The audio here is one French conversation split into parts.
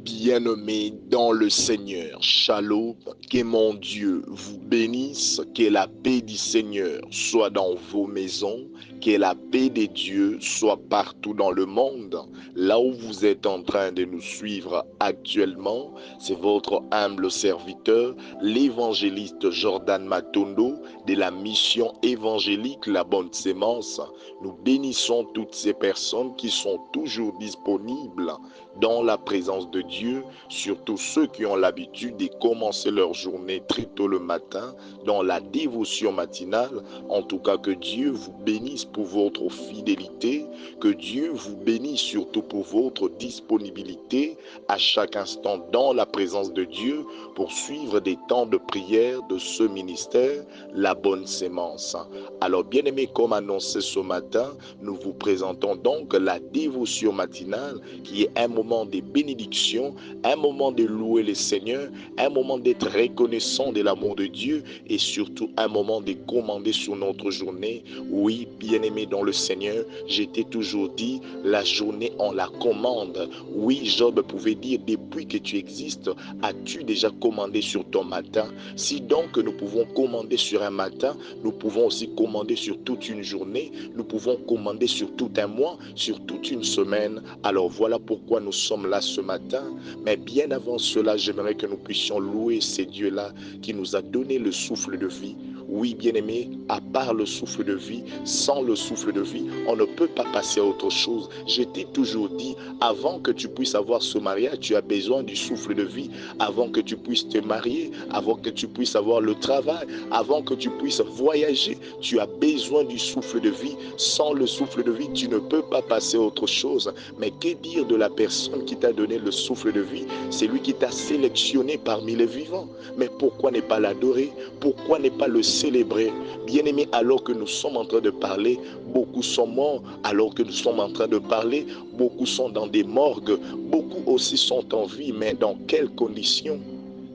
Bien-aimés dans le Seigneur, Shalom, que mon Dieu vous bénisse, que la paix du Seigneur soit dans vos maisons, que la paix de Dieu soit partout dans le monde. Là où vous êtes en train de nous suivre actuellement, c'est votre humble serviteur, l'évangéliste Jordan Matondo de la mission évangélique La Bonne Sémence. Nous bénissons toutes ces personnes qui sont toujours disponibles dans la présence de Dieu, surtout ceux qui ont l'habitude de commencer leur journée très tôt le matin dans la dévotion matinale. En tout cas, que Dieu vous bénisse pour votre fidélité, que Dieu vous bénisse surtout pour votre disponibilité à chaque instant dans la présence de Dieu pour suivre des temps de prière de ce ministère, La Bonne Sémence. Alors, bien-aimés, comme annoncé ce matin, nous vous présentons donc la dévotion matinale qui est un moment de bénédiction, un moment de louer le Seigneur, un moment d'être reconnaissant de l'amour de Dieu et surtout un moment de commander sur notre journée. Oui, bien-aimé dans le Seigneur, j'étais toujours dit, la journée on la commande. Oui, Job pouvait dire, depuis que tu existes, as-tu déjà commandé sur ton matin? Si donc nous pouvons commander sur un matin, nous pouvons aussi commander sur toute une journée, nous pouvons commander sur tout un mois, sur toute une semaine. Alors voilà pourquoi nous sommes là ce matin. Mais bien avant cela, j'aimerais que nous puissions louer ces dieux-là qui nous a donné le souffle de vie. Oui, bien-aimé, à part le souffle de vie, sans le souffle de vie, on ne peut pas passer à autre chose. Je t'ai toujours dit, avant que tu puisses avoir ce mariage, tu as besoin du souffle de vie. Avant que tu puisses te marier, avant que tu puisses avoir le travail, avant que tu puisses voyager, tu as besoin du souffle de vie. Sans le souffle de vie, tu ne peux pas passer à autre chose. Mais que dire de la personne qui t'a donné le souffle de vie? C'est lui qui t'a sélectionné parmi les vivants. Mais pourquoi ne pas l'adorer? Pourquoi ne pas le célébrer? Bien-aimé, alors que nous sommes en train de parler, beaucoup sont morts. Alors que nous sommes en train de parler, beaucoup sont dans des morgues. Beaucoup aussi sont en vie, mais dans quelles conditions?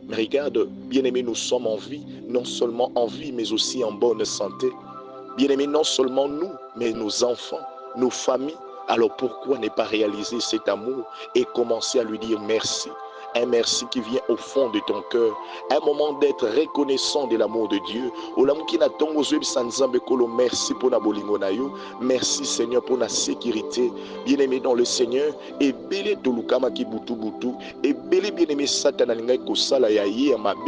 Mais regarde, bien-aimé, nous sommes en vie, non seulement en vie, mais aussi en bonne santé. Bien-aimé, non seulement nous, mais nos enfants, nos familles. Alors pourquoi ne pas réaliser cet amour et commencer à lui dire merci? Un merci qui vient au fond de ton cœur. Un moment d'être reconnaissant de l'amour de Dieu. Merci pour la bolingo na yo. Merci Seigneur pour la sécurité. Bien-aimé dans le Seigneur. Et belé tolukama ki butu butu. Et belé bien-aimé satana lingai kosala ya ye amabe.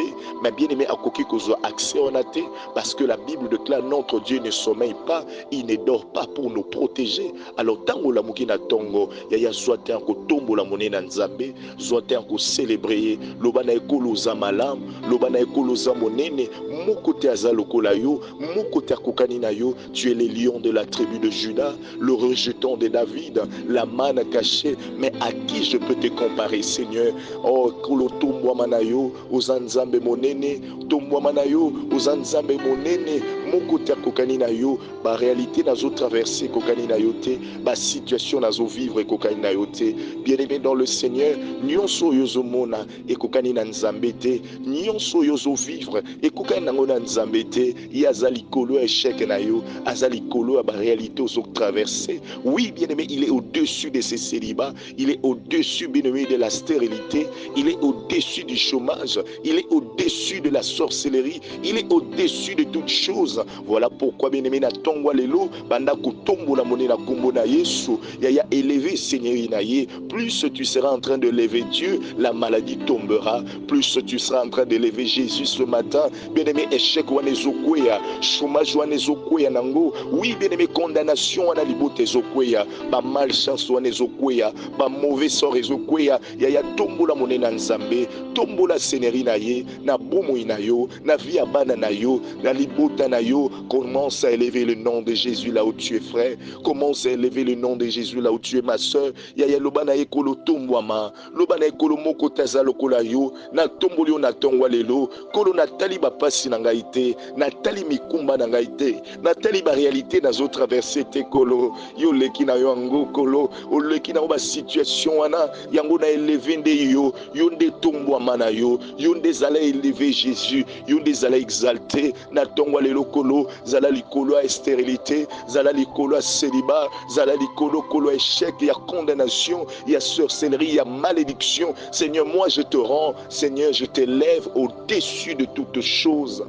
Mais bien-aimé akoki kozo accès on a té. Parce que la Bible déclare notre Dieu ne sommeille pas. Il ne dort pas pour nous protéger. Alors tango la mukina tongo. Ya zoate anko tombo la monena nzambe. Zoate anko célébrer lobana ekolo za malam lobana ekolo za monene mokote azalokola yo mokote akokani na yo. Tu es le lion de la tribu de Juda, le rejeton de David, la manne cachée. Mais à qui je peux te comparer, Seigneur? Oh kolo tombwa manayo ozanzambe monene, tombwa manayo ozanzambe monene mokote akokani na yo. Ba réalité nazo traverser kokani na yo te, ba situation nazo vivre kokani na yo te. Bien-aimé dans le Seigneur, nyonso yozo mona ekokani na nzambe te, nyonso yozo vivre ekokani nango na nzambe te. Yazali kolo échec na yo, azali kolo ba réalité ozo traverser. Oui, bien-aimé, il est au-dessus de ces célibats, il est au-dessus, bien-aimé, de la stérilité, il est au-dessus du chômage, il est au-dessus de la sorcellerie, il est au-dessus de toutes choses. Voilà pourquoi, bien-aimé, na tongwa lelo banda kotombo la monnaie na kombo na Yesu yaya élevé Seigneur inaye. Plus tu seras en train de lever Dieu, la maladie tombera. Plus tu seras en train d'élever Jésus ce matin, bien-aimé, échec wana ezokweya, chômage wana ezokweya nango. Oui, bien-aimé, condamnation wana libote ezokweya, ba malchance wana ezokweya, ba mauvais sort ezokweya. Yaya tombola monnaie na nzambe, tombola Seigneur inaye, na bomo inayo, na vie ya bana na yo, na libota na yo. Commence à élever le nom de Jésus là où tu es frère. Commence à élever le nom de Jésus là où tu es ma soeur. Yaya lobana ekolo tombwama, lobana ekolo moko taza lokola yo, na tomboli yo na tongwa lelo, kolo natali ba pasi na ngai te, natali mikumba na ngai te, natali ba réalité nazo traverser te kolo, yo leki na yo ango kolo, o leki na ba situation wana, yango na élever nde yo, yo nde tombwama na yo, yo nde zala élever Jésus, yo nde zala exalter, na tongwa lelo kolo, zala likolo a stérilité, zala likolo a célibat, zala likolo kolo échec, ya condamnation, ya sorcellerie, ya malédiction. Seigneur, Seigneur, moi je te rends, Seigneur, je t'élève au-dessus de toutes choses.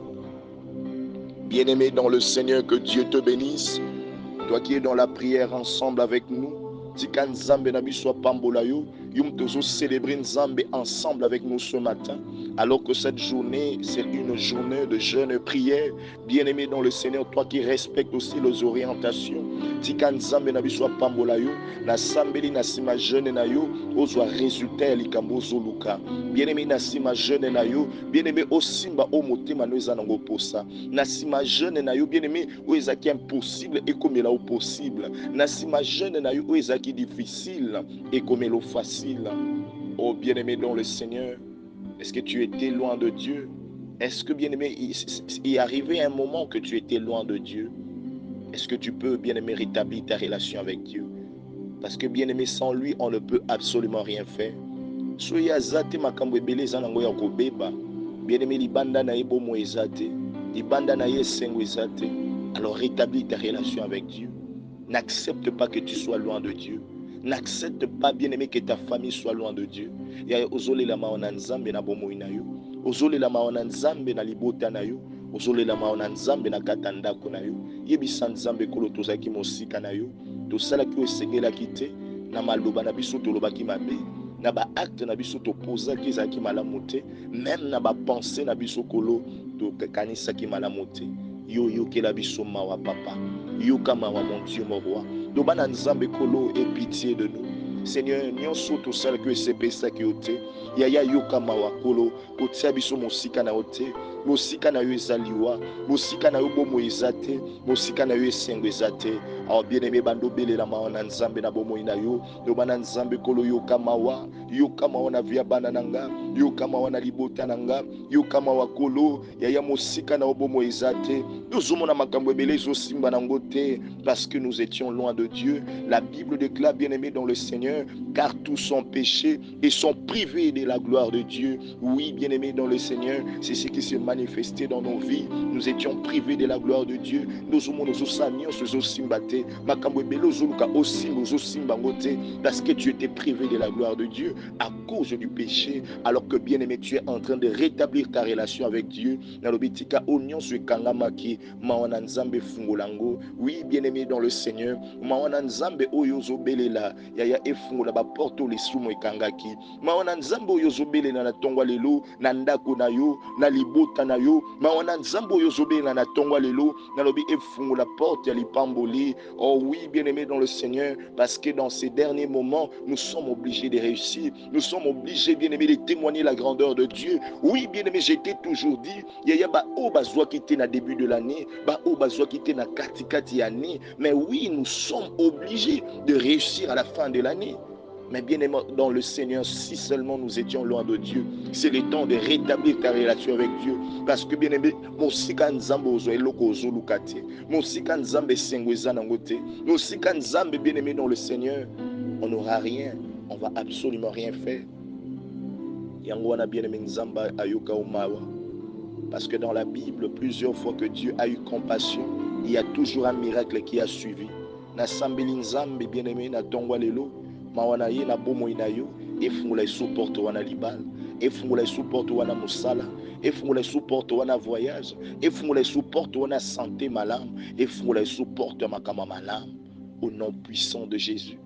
Bien-aimé dans le Seigneur, que Dieu te bénisse. Toi qui es dans la prière ensemble avec nous, Tika Nzambe Nabi soit Pambolayo, Yum Tozo célébrer Nzambe ensemble avec nous ce matin, alors que cette journée, c'est une journée de jeûne et prière. Bien-aimé dans le Seigneur, toi qui respectes aussi les orientations, Tika Nzambe Nabi soit Pambolayo, na Sambeli na sima jeûne na yo, ozwa résultat likambo zoluka. Bien-aimé na sima jeûne na yo, bien-aimé osimba o motema no ezanango posa. Na sima jeûne na yo, bien-aimé o ezaki impossible et comme il a possible. Na sima jeûne na yo o ezaki difficile et comme il est facile. Oh bien-aimé dans le Seigneur, est-ce que tu étais loin de Dieu? Est-ce que bien-aimé, il est arrivé un moment que tu étais loin de Dieu? Est-ce que tu peux, bien-aimé, rétablir ta relation avec Dieu? Parce que, bien-aimé, sans lui, on ne peut absolument rien faire. Soyez azate makambo ebele zanango ya kobeba. Bien-aimé, libanda na ebo mo ezate. Libanda na yesengo ezate. Alors rétablis ta relation avec Dieu. N'accepte pas que tu sois loin de Dieu. N'accepte pas, bien-aimé, que ta famille soit loin de Dieu. Ya ozole la maona nzambe na bomoi na yo. Ozole la maona nzambe na libota na yo. Ozole la maona nzambe na kata ndako na yo. Yebisa nzambe kolo tozaki mosika na yo. Tosalaki osengelaki te na maloba na biso tolobaki mabe. Na ba acte na biso topozaki ezalaki malamu te. Même na ba pensée na biso kolo tokanisaki malamu te. Yo yokela biso mawa papa. Yoka mawa mon Dieu mon roi. Dobana nzambe kolo et pitié de nous. Seigneur, nyonso tosalaki esepesaki yo te. Yaya yoka mawa kolo kotia biso mosika na yo te. Mosika na yo ezaliwa. Mosika na yo bomo eza te. Mosika na yo esengo eza te. Alors bien-aimé bando belela mawa na nzambe na bomo ina yo. Dobana nzambe kolo yoka mawa. Yoka mawa na via bana nanga. Yoka mawa na libota nanga. Yoka mawa kolo. Yaya mosika na yo bomo eza te. Tozomona makambo ebele ezosimba nango te. Parce que nous étions loin de Dieu. La Bible déclare, bien-aimé dans le Seigneur, car tous sont péchés et sont privés de la gloire de Dieu. Oui, bien-aimé dans le Seigneur, c'est ce qui s'est manifesté dans nos vies. Nous étions privés de la gloire de Dieu. Parce que tu étais privé de la gloire de Dieu à cause du péché, alors que, bien-aimé, tu es en train de rétablir ta relation avec Dieu. Oui, bien-aimé dans le Seigneur, mawana nzambe oyo zobelela yaya efungola ba porto les sumo ekangaki. Mawana nzambe oyo zobelela na tongwa lelo na ndako na yo na libota na yo. Mawana nzambe oyo zobelela na tongwa lelo na lobi efungola porte ya lipamboli. Oh oui, bien-aimé dans le Seigneur, parce que dans ces derniers moments, nous sommes obligés de réussir. Nous sommes obligés, bien-aimé, de témoigner la grandeur de Dieu. Oui, bien-aimé, j'ai toujours dit, yaya ba o bazwa kité na début de l'année, ba o bazwa kité na kati année. Mais oui, nous sommes obligés de réussir à la fin de l'année. Mais bien aimé dans le Seigneur, si seulement nous étions loin de Dieu, c'est le temps de rétablir ta relation avec Dieu. Parce que bien aimé, mon sika nzambe ozo eloko ozo lukate, mon sika nzambe sengweza nangote, mon sika nzambe bien aimé dans le Seigneur, on n'aura rien, on va absolument rien faire. Yango wana bien aimé nzamba ayoka umawa. Parce que dans la Bible, plusieurs fois que Dieu a eu compassion, il y a toujours un miracle qui a suivi. Na sambeli nzambe bien aimé na tongwa lelo, mawana ye na bomo inayo, efungula isuporto wana libal, efungula isuporto wana musala, efungula isuporto wana voyage, efungula isuporto wana santé malam, efungula isuporto makama malam, au nom puissant de Jésus.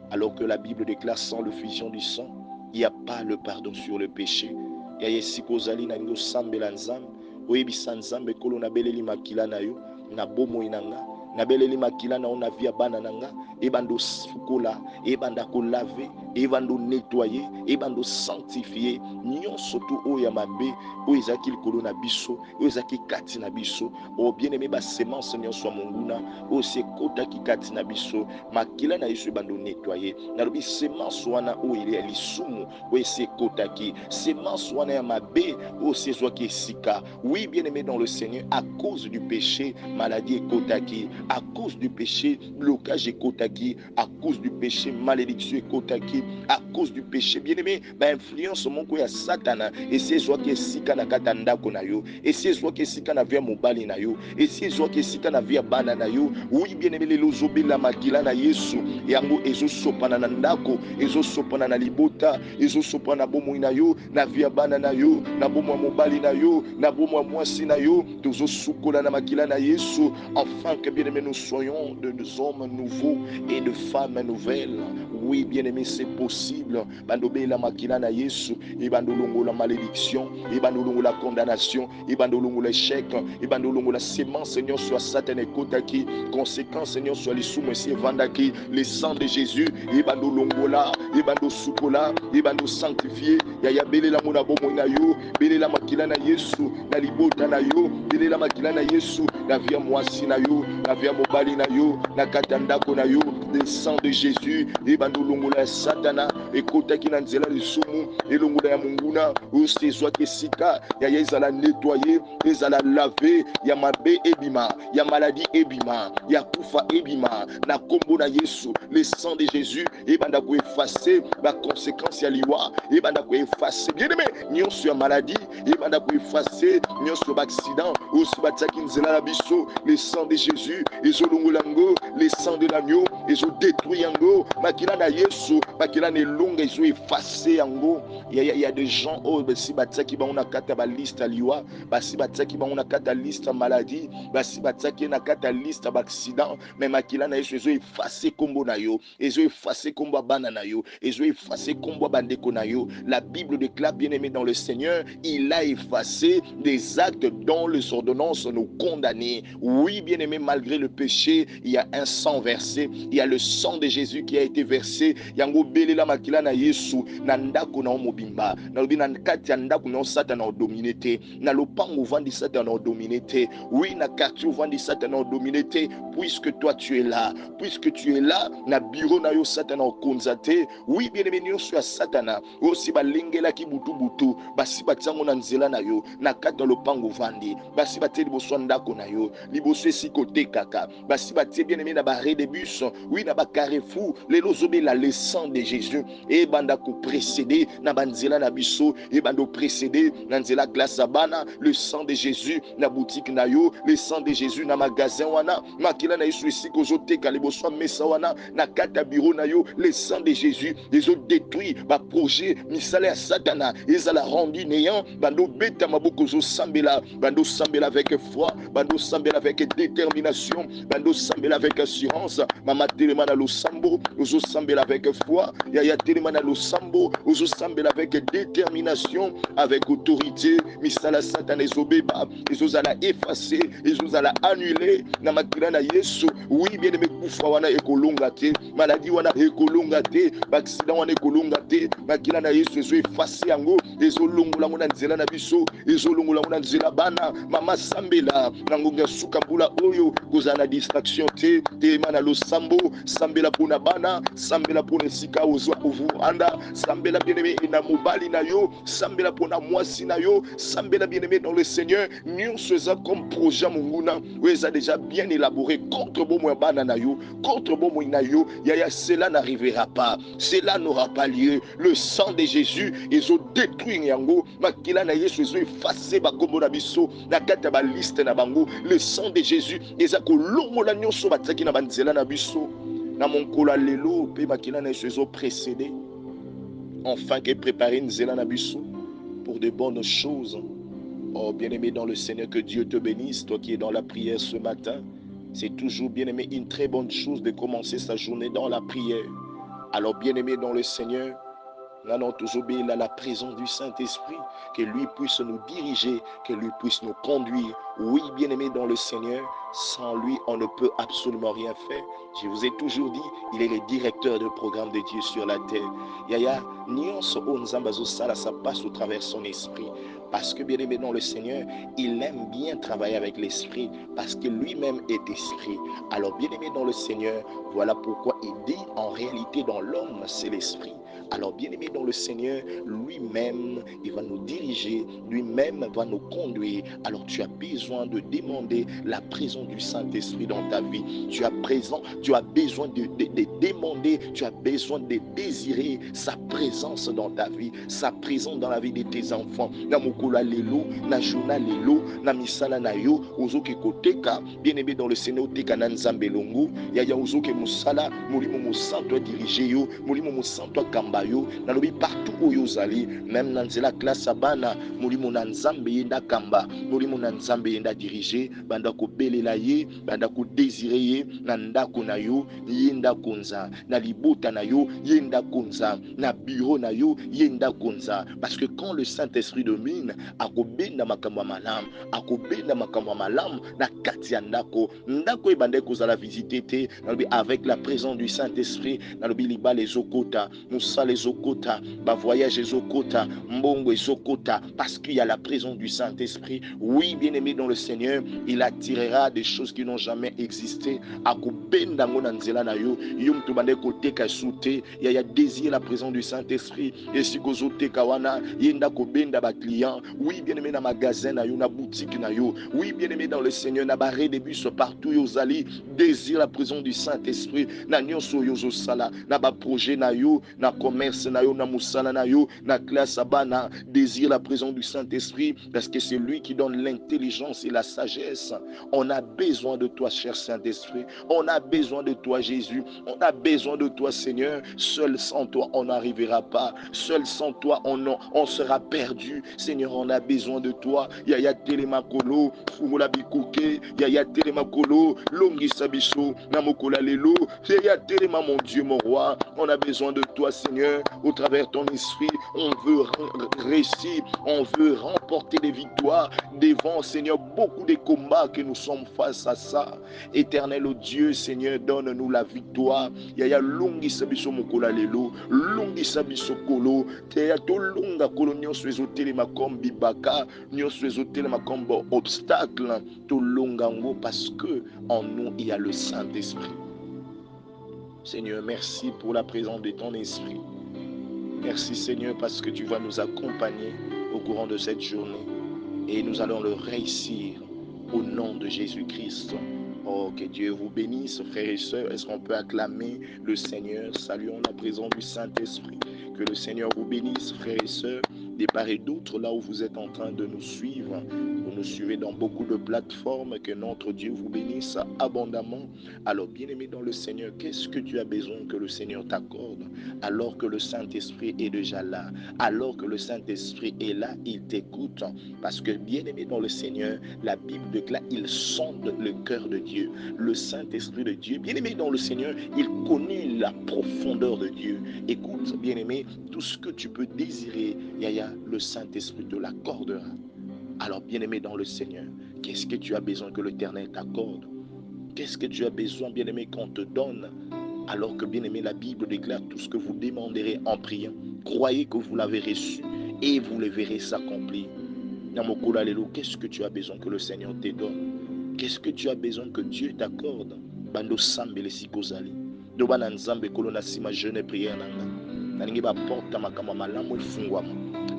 Alors que la Bible déclare sans le fusion du sang, il n'y a pas le pardon sur le péché. Ya yesiko zali na ngo sambela nzambe, oyebisa nzambe kolo na beleli makila na yo, na bomo inanga, na beleli makila na ona via bana nanga, ebando sukola, ebanda ko laver, ebando nettoyer, ebando sanctifier, nyonso tu oya mabe, oyezaki likolo na biso, oyezaki kati na biso, o bien-aimé ba semence nyonso monguna, o se kota ki kati na biso, makila na yesu ebando nettoyer, na lobi semence wana o ile lisumu, o se kota ki, semence wana ya mabe, o se zwa ki esika. Oui, bien-aimé dans le Seigneur, à cause du péché, maladie et kota ki, à cause du péché, blocage ekotaki, à cause du péché, malédiction ekotaki, à cause du péché, bien-aimé, influence moko ya Satana, et c'est soit que sika na kata ndako na yo, et c'est soit que sika na via mobali na yo, et c'est soit que sika na via bana na yo, oui bien-aimé, les lozobe la makila na Yesu, yango ezo sopana na ndako, ezo sopana na libota, ezo sopana na bomo na yo, na via bana na yo, na bomo mobali na yo, na bomo mwasi na yo, tozo sukola na makila na Yesu, afin que bien-aimé nous soyons de hommes nouveaux et de femmes nouvelles. Oui, bien-aimé, c'est possible. Bandobe la makila na Yesu, et bandolongo la malédiction, et bandolongo la condamnation, et bandolongo l'échec, et bandolongo la sémence, Seigneur, soit Satan et Kotaki, conséquence, Seigneur, soit les sous Monsieur Vandaki, le sang de Jésus, et bandolongo la, et bando sukola, et bando sanctifié, yaya bele la mona bomo na yo, bele la makila na Yesu, na libota na yo, bele la makila na Yesu, na via mwasi na yo, na via mobali na yo, na katandako na yo, le sang de Jésus, et bandolongo la Satana, et Kotaki na nzela le sumu, et longo ya munguna, ou c'est soit que sika, yaya ezala nettoyer, ezala laver, ya mabe ebima, ya maladie ebima, ya kufa ebima, na kombo na Yesu, le sang de Jésus, et banda ko effacer, la conséquence ya liwa, et banda ko effacer, bien aimé, nyonso ya maladie, et banda ko effacer, nyonso ba accident, ou si ba tsaki nzela la biso, le sang de Jésus, ezo longo lango, le sang de l'agneau, ezo détruit yango, makila na Yesu, makila ne longa, ezo effacer yango. Il y a des gens, oh, si batsaki ba una kata ba liste liwa, si batsaki ba una kata liste maladie, si batsaki na kata liste ba accident, mais makila na Yesu ezo effacer kombo na yo, ezo effacer kombo bana na yo, ezo effacer kombo bandeko na yo. La Bible déclare, bien-aimé dans le Seigneur, il a effacé des actes dont les ordonnances nous condamnaient. Oui, bien-aimé, malgré le péché, il y a un sang versé, il y a le sang de Jésus qui a été versé. Yango belela makila na Yesu, na ndako na mobimba, na lobi na kati ya ndako na Satan na dominé te, na lopango vandi Satan na dominé te, oui na quartier vandi Satan na dominé te, puisque toi tu es là, na bureau na yo Satan na konzate. Oui, bien-aimé, nyonso ya Satana osi balengela ki butu butu, basi batsango na nzela na yo, na kati ya lopango vandi, basi batie liboso ndako na yo, liboso esiko te kaka, basi batie bien-aimé na barré de bus, oui na ba carrefour, lelo zobela le sang de Jésus, et banda ko précéder na banzela na biso, et bando précéder na nzela glace bana, le sang de Jésus na boutique na yo, le sang de Jésus na magasin wana, makila na Yesu esiko zoteka liboso mesa wana, na kata bureau na yo, le sang de Jésus, les autres détruit ba projet misala ya Satana, ezala rendu néant, bando beta maboko zo sambela, bando sambela avec foi, bando sambela avec détermination, bando sambela avec assurance, mama telemana lo sambo, ozo sambela avec foi, yaya telemana lo sambo, ozo sambela avec détermination, avec autorité, misala Satana ezobeba, ezozala effacer, ezozala annuler, na makila na Yesu. Oui, bien aimé, kufa wana ekolonga te, maladie wana ekolonga te, accident wana ekolonga te, makila na Yesu ezo effacer yango, ezolongola ngo na nzela na biso, ezolongola ngo na nzela bana, mama sambela na ngonga suka mbula oyo kozala na distraction te, telema na lo sambo, sambela pona bana, sambela pona esika ozwa ovanda, sambela bien aimé na mobali na yo, sambela pona mwasi na yo, sambela bien aimé dans le Seigneur, nyonso eza comme projet monguna, ou eza déjà bien élaboré contre bomo bana na yo, contre bomo na yo, yaya cela n'arrivera pas, cela n'aura pas lieu. Le sang de Jésus ezo détruire yango, makila na Yesu ezo effacer ba kombo na biso na kata ba liste na bango. Le sang de Jésus eza ko longola nyonso batsaki na banzela na biso, na monkolo lelo pe makila na Yesu ezo précéder, enfin que préparer nzela na biso pour de bonnes choses. Oh bien-aimé dans le Seigneur, que Dieu te bénisse, toi qui es dans la prière ce matin. C'est toujours, bien-aimé, une très bonne chose de commencer sa journée dans la prière. Alors bien-aimé dans le Seigneur, nous allons toujours obéir à la présence du Saint-Esprit, que lui puisse nous diriger, que lui puisse nous conduire. Oui, bien-aimé dans le Seigneur, sans lui, on ne peut absolument rien faire. Je vous ai toujours dit, il est le directeur de programme de Dieu sur la terre. Yaya, nyonso onzambazo sala, ça passe au travers son esprit. Parce que, bien-aimé dans le Seigneur, il aime bien travailler avec l'esprit, parce que lui-même est esprit. Alors, bien-aimé dans le Seigneur, voilà pourquoi il dit, en réalité, dans l'homme, c'est l'esprit. Alors bien-aimé dans le Seigneur, lui-même, il va nous diriger, lui-même va nous conduire. Alors tu as besoin de demander la présence du Saint-Esprit dans ta vie. Tu as besoin de demander, tu as besoin de désirer sa présence dans ta vie, sa présence dans la vie de tes enfants. Na mokolo lelo, na journal lelo, na misala na yo, ozoki koteka, bien-aimé dans le Seigneur, teka na nzambe longo, ya ozoki musala, molimo mosanto dirige yo, molimo mosanto kamba yo, na lobi partout où yo zali, même na nzela classe abana, molimo na nzambe yenda kamba, molimo na nzambe yenda dirige, banda ko belela ye, banda ko désire ye, na ndako na yo, yenda konza, na libota na yo, yenda konza, na bureau na yo, yenda konza. Parce que quand le Saint-Esprit domine, akobenda makambo malam, akobenda makambo malam, na kati ya ndako, ndako ebande kozala visiter te, avec la présence du Saint-Esprit, nalobi liba les okota, moussa les okota, ba voyage les okota, mbongo les okota, parce qu'il y a la présence du Saint-Esprit. Oui, bien-aimé dans le Seigneur, il attirera des choses qui n'ont jamais existé. Akobenda ngona nzela na yo, yum to bande kote ka soute, ya désir la présence du Saint-Esprit. Et si kozote kawana, yenda kobenda ba client. Oui, bien-aimé dans magasin na yo, na boutique na yo. Oui, bien-aimé dans le Seigneur, na barré des bus partout yo zali, désir la présence du Saint-Esprit. Na nyonso yo zo sala, na ba projet na yo, na commerce na yo, na musala na yo, na classe abana, désir la présence du Saint-Esprit, parce que c'est lui qui donne l'intelligence et la sagesse. On a besoin de toi, cher Saint-Esprit. On a besoin de toi, Jésus. On a besoin de toi, Seigneur. Seul sans toi, on n'arrivera pas. Seul sans toi, on sera perdu. Seigneur, on a besoin de toi. Yaya telemakolo, fumula bikuke, yaya telemakolo, longi sabiso, namokola lelo, yaya telema, mon Dieu, mon roi. On a besoin de toi, Seigneur. Au travers ton esprit, on veut réussir, on veut remporter des victoires devant, Seigneur, beaucoup de combats que nous sommes face à ça. Éternel Dieu, Seigneur, donne-nous la victoire. Yaya longi sabiso mokola lelo, longi sabiso kolo, teya to longa kolo nyonso ezotelema comme bibaka, nyonso ezotelema comme obstacle, to longa ngo parce que en nous il y a le Saint-Esprit. Seigneur, merci pour la présence de ton esprit. Merci Seigneur parce que tu vas nous accompagner au courant de cette journée et nous allons le réussir au nom de Jésus-Christ. Oh, que Dieu vous bénisse, frères et sœurs. Est-ce qu'on peut acclamer le Seigneur? Saluons la présence du Saint-Esprit. Que le Seigneur vous bénisse, frères et sœurs, de part et d'autre, là où vous êtes en train de nous suivre. Vous nous suivez dans beaucoup de plateformes. Que notre Dieu vous bénisse abondamment. Alors, bien-aimé dans le Seigneur, qu'est-ce que tu as besoin que le Seigneur t'accorde? Alors que le Saint-Esprit est déjà là, alors que le Saint-Esprit est là, il t'écoute. Parce que, bien-aimé dans le Seigneur, la Bible déclare, il sonde le cœur de Dieu. Le Saint-Esprit de Dieu, bien-aimé dans le Seigneur, il connaît la profondeur de Dieu. Écoute, bien-aimé, tout ce que tu peux désirer, Yaya, le Saint-Esprit te l'accordera. Alors, bien-aimé dans le Seigneur, qu'est-ce que tu as besoin que l'Éternel t'accorde? Qu'est-ce que tu as besoin, bien-aimé, qu'on te donne? Alors que, bien-aimé, la Bible déclare tout ce que vous demanderez en priant. Croyez que vous l'avez reçu et vous le verrez s'accomplir. Namokola lelo, qu'est-ce que tu as besoin que le Seigneur te donne? Qu'est-ce que tu as besoin que Dieu t'accorde? Bando sambele sikozali. Doba na nzambe kolo na sima jeune prière nanga. Nalingi ba porte makama malamu efungwama.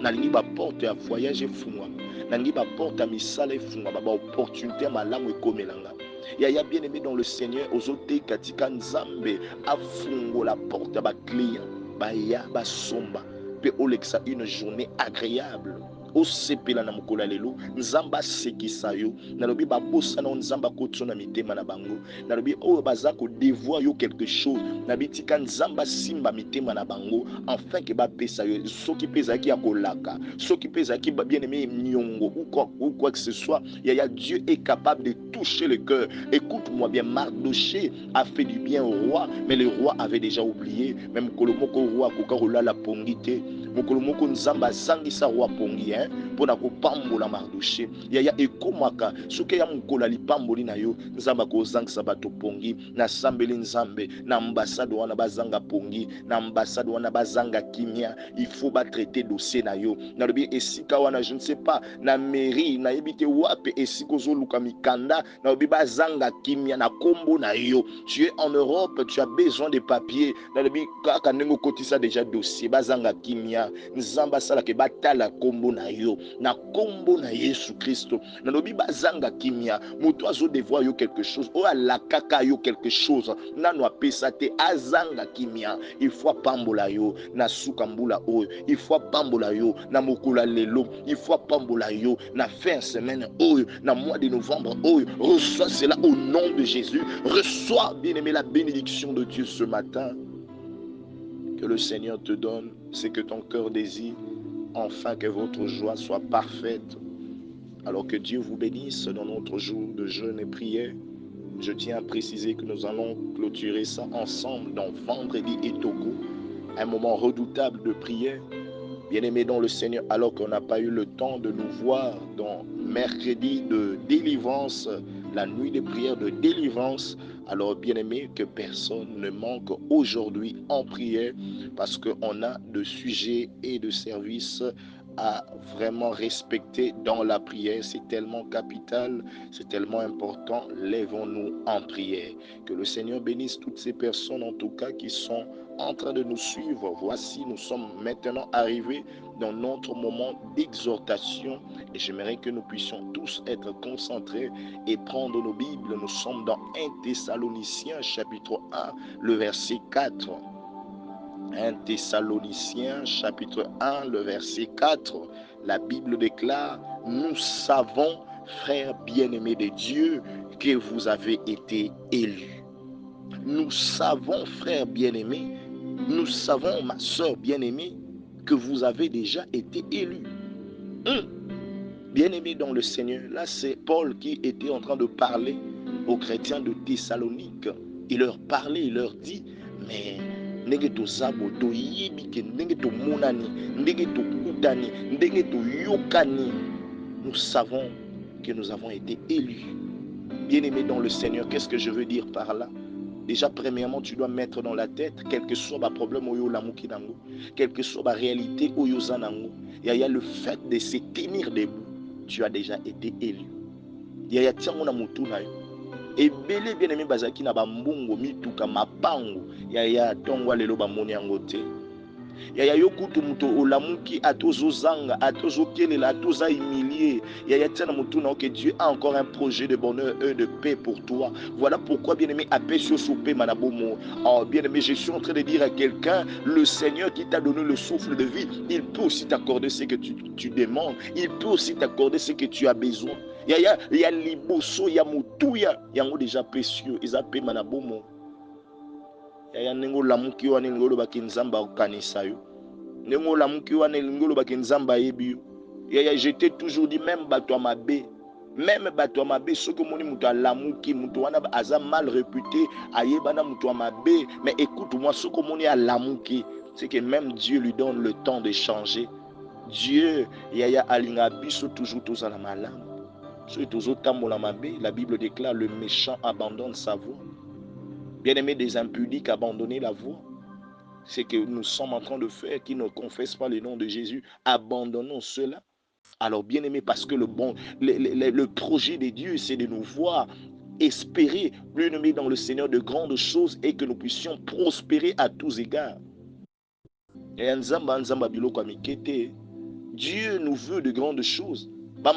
Nalingi ba porte ya voyage efungwama. Nalingi ba porte ya misala efungwama. Ba opportunité malamu ekomelanga. Yaya bien-aimé dans le Seigneur, ozote katika nzambe afungo la porte à ba client, ba ya ba somba, pe olexa une journée agréable. Osepela na mokolo lelo nzamba sekisa yo nalobi babosa na nzamba kotso na mitema na bango nalobi oyo baza ko devoir yo quelque chose nabi tika nzamba simba mitema na bango afin que ba pesa yo soki pesa ki akolaka soki pesa ki bien-aimé nyongo ou quoi que ce soit ya Dieu est capable de toucher le cœur. Écoute-moi bien, Mardoché a fait du bien au roi, mais le roi avait déjà oublié. Même Kolomoko roi Kokarola la pongité. Mokolomoko nzamba zangi sa roi pongi, mpona kopambola Mardoché. Yaya ekomaka soki ya mokolo lipamboli na yo nzambe akozangisa bato pongi na sambeli nzambe na ambassade wana bazanga pongi na ambassade wana bazanga kimia. Il faut traiter dossier na yo na lobi esika wana je ne sais pas na mairie na yebite wape esika ozoluka mikanda na lobi bazanga kimia na kombo na yo. Tu es en Europe, tu as besoin de papiers na lobi kaka ndenge okotisa déjà dossier bazanga kimia nzamba sala ke batala kombo na yo na kombo na Yesu Kristo na lobi bazanga kimia moto azo devoir yo quelque chose o alakaka yo quelque chose nano apesa te azanga kimia. Il faut pambola yo na suka mbula oyo, il faut pambola yo na mokula lelo, il faut pambola yo na fin semaine oyo na mois de novembre oyo. Reçois cela au nom de Jésus. Reçois, bien-aimé, la bénédiction de Dieu ce matin. Que le Seigneur te donne ce que ton cœur désire, afin que votre joie soit parfaite. Alors que Dieu vous bénisse dans notre jour de jeûne et prière. Je tiens à préciser que nous allons clôturer ça ensemble dans Vendredi et Togo, un moment redoutable de prière. Bien-aimés dans le Seigneur, alors qu'on n'a pas eu le temps de nous voir dans mercredi de délivrance, la nuit de prière de délivrance, alors bien-aimés, que personne ne manque aujourd'hui en prière, parce qu'on a de sujets et de services à vraiment respecter dans la prière. C'est tellement capital, c'est tellement important. Lèvons-nous en prière. Que le Seigneur bénisse toutes ces personnes en tout cas qui sont en train de nous suivre. Voici, nous sommes maintenant arrivés dans notre moment d'exhortation et j'aimerais que nous puissions tous être concentrés et prendre nos Bibles. Nous sommes dans 1 Thessaloniciens chapitre 1, le verset 4. 1 Thessaloniciens chapitre 1, le verset 4. La Bible déclare: nous savons, frères bien-aimés de Dieu, que vous avez été élus. Nous savons, frères bien-aimés, nous savons, ma soeur bien-aimée, que vous avez déjà été élus. Bien-aimés dans le Seigneur, là c'est Paul qui était en train de parler aux chrétiens de Thessalonique. Il leur parlait, il leur dit, mais ndenge tozabo toyebike ndenge tomonani ndenge tokutani ndenge toyokani, nous savons que nous avons été élus. Bien-aimés dans le Seigneur, qu'est-ce que je veux dire par là? Déjà, premièrement, tu dois mettre dans la tête, quel que soit le problème, quelle que soit la réalité, il y a le fait de se tenir debout. Tu as déjà été élu. Il y a et belé bien-aimé bazaki na bambungo mituka mapango ya tongwa lelo bamoni yango te. Yaya yokutu muto olamuki atozo zanga atozo kelela atoza humilié. Yaya tiana mutuna que Dieu a encore un projet de bonheur et de paix pour toi. Voilà pourquoi bien-aimé apesio soupé manabomo. Oh bien-aimé, je suis en train de dire à quelqu'un, le Seigneur qui t'a donné le souffle de vie, il peut aussi t'accorder ce que tu demandes. Il peut aussi t'accorder ce que tu as besoin. Yaya ya liboso ya mutuya yango déjà précieux ezapé manabomo. Yaya nengo lamuki wana ngolo bakinzamba okanisa yo. Nengo lamuki wana ngolo bakinzamba yebi yo. Yaya je t'ai toujours dit même bato mabe. Même bato mabe soko moni muto alamuki muto wana aza mal réputé ayebana muto mabe, mais écoute-moi soko moni alamuki, c'est que même Dieu lui donne le temps de changer. Dieu yaya alinga biso toujours tous à la malade. La Bible déclare le méchant abandonne sa voie. Bien-aimé, des impudiques abandonner la voie. C'est que nous sommes en train de faire, qui ne confessent pas le nom de Jésus. Abandonnons cela. Alors bien-aimé, parce que le projet de Dieu, c'est de nous voir espérer, bien-aimé dans le Seigneur, de grandes choses et que nous puissions prospérer à tous égards. Dieu nous veut de grandes choses. La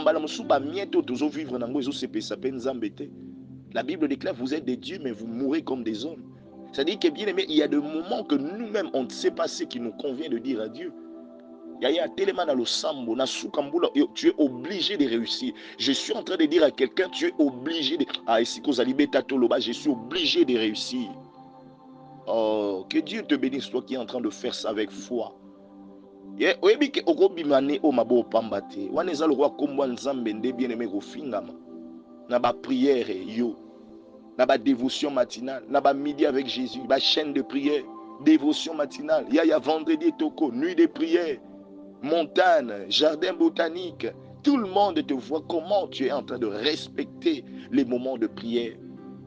Bible déclare, vous êtes des dieux, mais vous mourrez comme des hommes. C'est-à-dire que bien aimé, il y a des moments que nous-mêmes, on ne sait pas ce qui nous convient de dire à Dieu. Tu es obligé de réussir. Je suis en train de dire à quelqu'un, tu es obligé de... je suis obligé de réussir. Oh, que Dieu te bénisse, toi qui es en train de faire ça avec foi. Na ba prière yo, na ba dévotion matinale, na ba midi avec Jésus, ba chaîne de prière, dévotion matinale, ya vendredi toko, nuit de prière. montagne, jardin botanique. Tout le monde te voit comment tu es en train de respecter les moments de prière.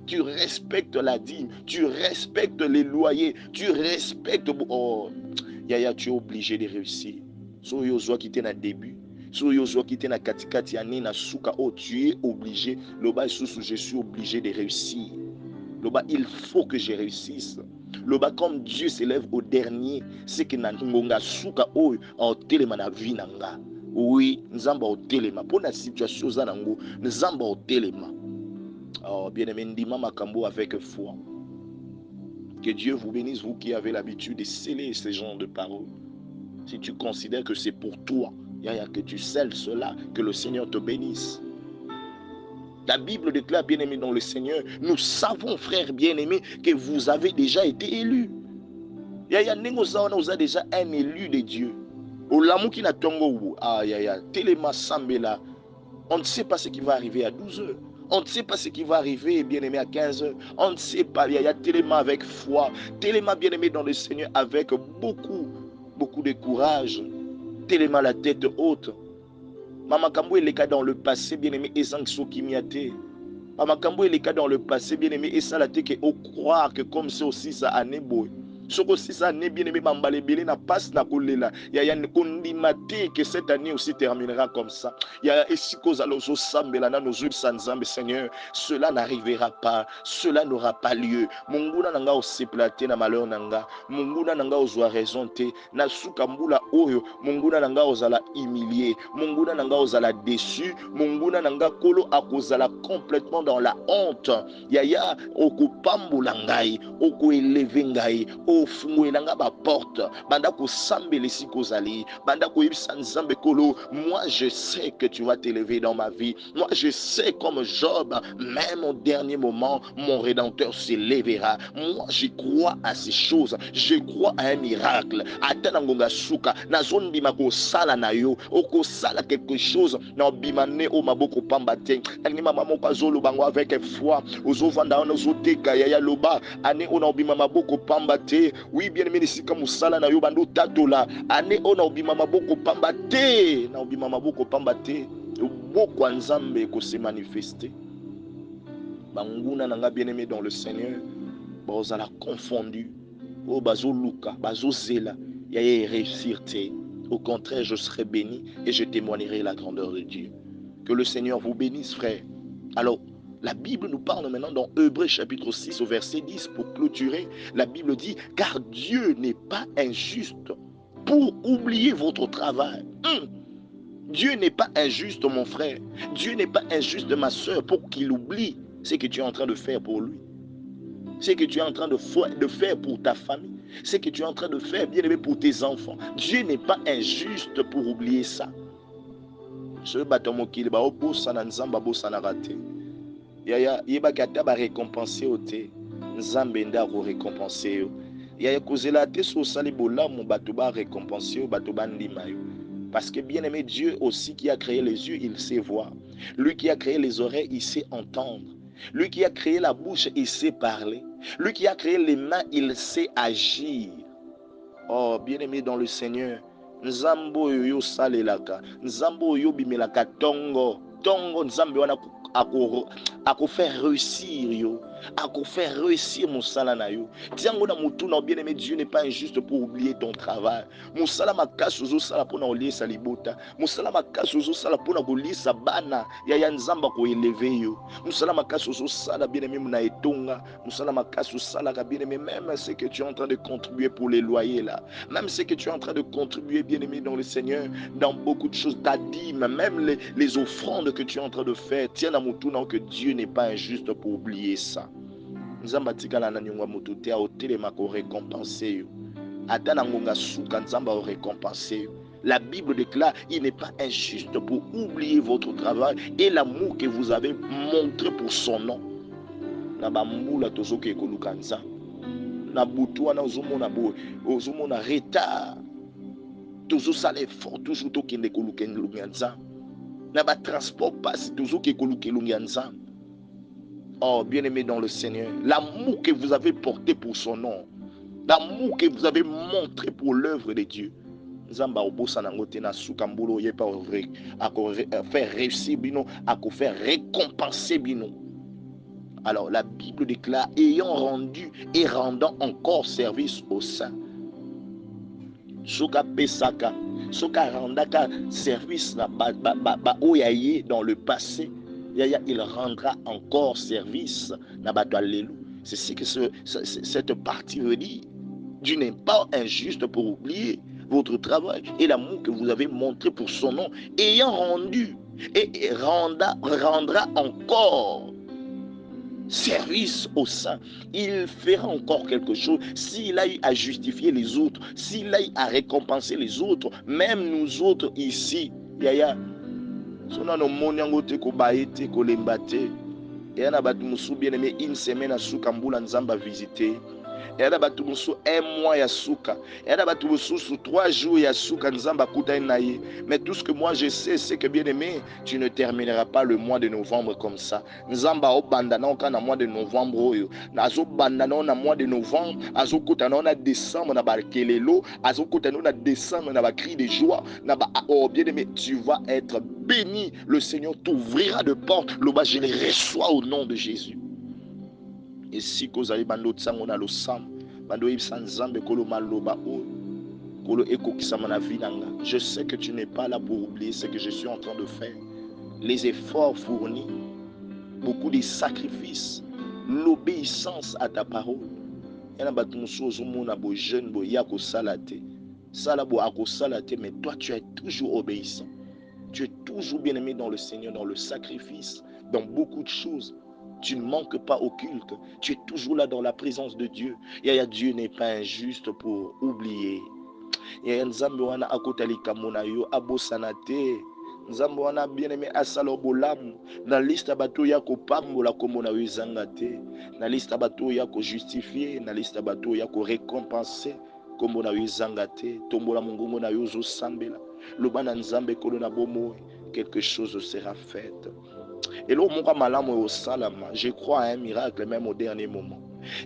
Tu respectes la dîme, tu respectes les loyers, tu respectes... Oh, Yaya, tu es obligé de réussir. So yo zwa qui était dans le début, so yo zwa qui était dans katikati ani na suka, oh, tu es obligé. Loba sous, je suis obligé de réussir. Loba, il faut que je réussisse. Loba, comme Dieu s'élève au dernier, c'est que na ngonga suka oh en telema na vie nanga. Oui, nzamba au telema. Pour la situation zanango, nzamba au telema. Oh, bien-aimé, ndima makambo avec foi. Que Dieu vous bénisse, vous qui avez l'habitude de sceller ces genres de paroles. Si tu considères que c'est pour toi, que tu scelles cela, que le Seigneur te bénisse. La Bible déclare, bien-aimé dans le Seigneur, nous savons, frères bien-aimés, que vous avez déjà été élus. Nous a déjà un élu de Dieu. On ne sait pas ce qui va arriver à 12 heures. On ne sait pas ce qui va arriver, bien-aimé, à 15 heures. On ne sait pas. Il y a tellement avec foi, tellement bien-aimé dans le Seigneur, avec beaucoup de courage, tellement la tête haute. Maman Kambo est le cas dans le passé, bien-aimé, et sans qui m'y a été. Maman Kambo est le cas dans le passé, bien-aimé, et ça la tête que au croire que comme c'est aussi ça a nebo. Soko si ça n'est bien aimé bambale belé na passe na kolela ya ya kondimate que cette année aussi terminera comme ça ya esiko zalozo sambela na nozu sanzambe Seigneur cela n'arrivera pas, cela n'aura pas lieu. Munguna nanga oseplate na malheur nanga, munguna nanga ozwa raison te na suka mbula oyo, munguna nanga ozala humilié, munguna nanga ozala déçu, munguna nanga kolo akozala complètement dans la honte. Yaya okupambula ngai, okoeleve ngai, ofungwelanga ba porte, banda ko sambele sikozali, banda ko yebisa nzambe kolo. Moi je sais que tu vas t'élever dans ma vie. Moi je sais comme Job, même au dernier moment, mon Rédempteur s'élèvera. Moi je crois à ces choses, je crois à un miracle. Atanangonga suka, na zone bima ko sala na yo, oko sala quelque chose, na bimane o maboko pambate. Ani mama moko azolo bango avec foi, ozovanda na ozoteka ya loba, ani ona bima maboko pambate. Oui, bien aimé, si comme sala na yo bando tatola, ani ona bima maboko pambate, na bima maboko pambate, beaucoup nzambe ko se manifester. Banguna nanga bien aimé dans le Seigneur, bazala confondu, oh bazo luka, bazo zela, ya réussir te. Au contraire, je serai béni et je témoignerai la grandeur de Dieu. Que le Seigneur vous bénisse, frère. Alors, la Bible nous parle maintenant dans Hébreux chapitre 6 au verset 10 pour clôturer. La Bible dit, car Dieu n'est pas injuste pour oublier votre travail. Dieu n'est pas injuste, mon frère. Dieu n'est pas injuste, ma soeur, pour qu'il oublie ce que tu es en train de faire pour lui. Ce que tu es en train de faire pour ta famille. Ce que tu es en train de faire, bien aimé, pour tes enfants. Dieu n'est pas injuste pour oublier ça. Ce bâtiment qui est là, yaya yebaka ta ba récompenser ote nzambe ndako récompenser yo yaya kozela te so sali bolamu bato ba récompenser yo bato ba ndima yo parce que bien aimé Dieu aussi qui a créé les yeux il sait voir, lui qui a créé les oreilles il sait entendre, lui qui a créé la bouche il sait parler, lui qui a créé les mains il sait agir. Oh bien aimé dans le Seigneur, nzambo yo salelaka, nzambo yo bimelaka tongo nzambe wana ako faire réussir yo, ako faire réussir musala na yo. Tiango na mutu na bien aimé Dieu n'est pas injuste pour oublier ton travail. Musala makasi ozo sala pona oliesa libota, musala makasi ozo sala pona kolisa bana ya nzamba ko élever yo, musala makasi ozo sala bien aimé muna etonga, musala makasi sala ka bien aimé même ce que tu es en train de contribuer pour les loyers là, même ce que tu es en train de contribuer bien aimé dans le Seigneur, dans beaucoup de choses, ta dîme, même les offrandes que tu es en train de faire, tiens à mutu na que Dieu n'est pas injuste pour oublier ça. Nzamba tikala na nyonga mutu te a otelema ko récompenser yo. Ata na ngonga suka nzamba o récompenser yo. La Bible déclare, il n'est pas injuste pour oublier votre travail et l'amour que vous avez montré pour son nom. Na bambula tozoke ekoluka nzamba. Na butu wana ozomona retard. Toujours ça l'effort, toujours tokende koluka nzamba. Na ba transport passe tozoke ekoluka nzamba. Oh, bien-aimé dans le Seigneur, l'amour que vous avez porté pour son nom, l'amour que vous avez montré pour l'œuvre de Dieu, Nzamba obosa nangote na suka mbolo ye pa faire réussir bino, à faire récompenser bino. Alors la Bible déclare ayant rendu et rendant encore service aux saints. Soka pesaka, soka randaka service na oyaye dans le passé, il rendra encore service na bato alelu. C'est ce que cette partie veut dire. Dieu n'est pas injuste pour oublier votre travail et l'amour que vous avez montré pour son nom, ayant rendu et rendra encore service au sein. Il fera encore quelque chose. S'il a eu à justifier les autres, s'il a eu à récompenser les autres, même nous autres ici, yaya, sona no monyango te ko baete ko lembate. Et na batu musu bien aimé une semaine à Soukambula Nzamba visiter. Et là batu musu un mois ya suka. Et là batu musu sous 3 jours ya suka Nzamba kuta naye. Mais tout ce que moi je sais, c'est que bien aimé, tu ne termineras pas le mois de novembre comme ça. Nzamba o bandana au kana mois de novembre oyo. Nazo bandana na mois de novembre, azo kuta na décembre na ba kelelo, azo kuta na décembre na ba cri de joie, na ba oh bien aimé, tu vas être béni. Le Seigneur t'ouvrira de portes. Loba je les reçois au nom de Jésus. Et si kozali bando tsango na lo sam bando ibsa nzambe kolo maloba o kolo ekokisama na vie nanga, je sais que tu n'es pas là pour oublier ce que je suis en train de faire, les efforts fournis, beaucoup de sacrifices, l'obéissance à ta parole. Yana batu musozo mona bo jeune bo ya ko salate sala bo ako salate, mais toi tu es toujours obéissant, tu es toujours bien aimé dans le Seigneur, dans le sacrifice, dans beaucoup de choses. Tu ne manques pas au culte. Tu es toujours là dans la présence de Dieu. Yaya, Dieu n'est pas injuste pour oublier. Yaya nzambe wana akotalika mona yo abosanate. Nzambe wana bien aimé asalo bolamu. Na liste bato ya ko pambola kombo na yo ezangate. Na liste bato ya ko justifier. Na liste bato ya ko récompenser kombo na yo ezangate. Tombola mongongo na yo zo sambela. Lobana nzambe kolo na bomo. Quelque chose sera fait. Et là, je crois à un miracle même au dernier moment.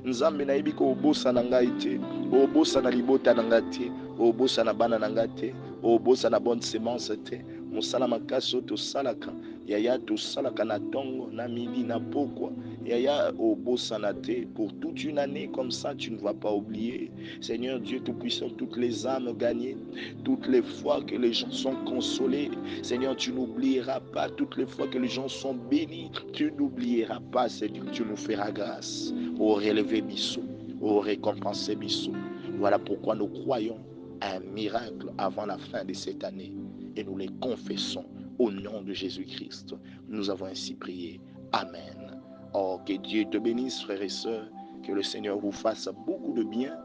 Nzambe na yebi ko obosa na ngai te, obosa na libota na ngai te, obosa na bana na ngai te, obosa na bonne semence te. Mosala makaso to salaka, yaya to salaka na tongo, na midi na pokwa. Yaya obosa na te pour toute une année comme ça, tu ne vas pas oublier. Seigneur Dieu Tout-Puissant, toutes les âmes gagnées, toutes les fois que les gens sont consolés, Seigneur, tu n'oublieras pas. Toutes les fois que les gens sont bénis, tu n'oublieras pas, Seigneur, tu nous feras grâce. Au relevé Bissou, au récompensé Bissou. Voilà pourquoi nous croyons à un miracle avant la fin de cette année. Et nous les confessons au nom de Jésus-Christ. Nous avons ainsi prié. Amen. Oh, que Dieu te bénisse, frères et sœurs. Que le Seigneur vous fasse beaucoup de bien.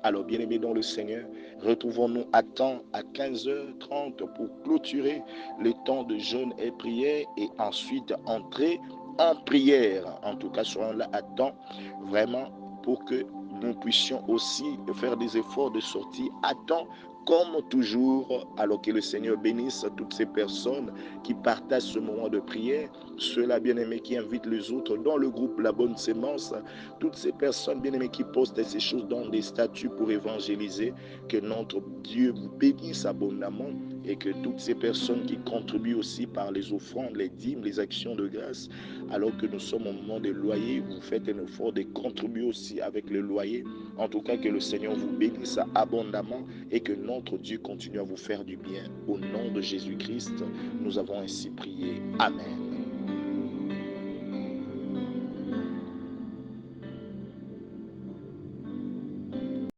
Alors, bien-aimés dans le Seigneur, retrouvons-nous à temps à 15h30 pour clôturer le temps de jeûne et prière et ensuite entrer en prière. En tout cas, serons là à temps vraiment pour que nous puissions aussi faire des efforts de sortie à temps comme toujours, alors que le Seigneur bénisse toutes ces personnes qui partagent ce moment de prière, ceux-là bien-aimés qui invitent les autres dans le groupe La Bonne Sémence, toutes ces personnes bien-aimées qui postent ces choses dans des statuts pour évangéliser, que notre Dieu vous bénisse abondamment et que toutes ces personnes qui contribuent aussi par les offrandes, les dîmes, les actions de grâce, alors que nous sommes au moment des loyers, vous faites un effort de contribuer aussi avec le loyer. En tout cas, que le Seigneur vous bénisse abondamment et que notre Dieu continue à vous faire du bien. Au nom de Jésus-Christ, nous avons ainsi prié. Amen.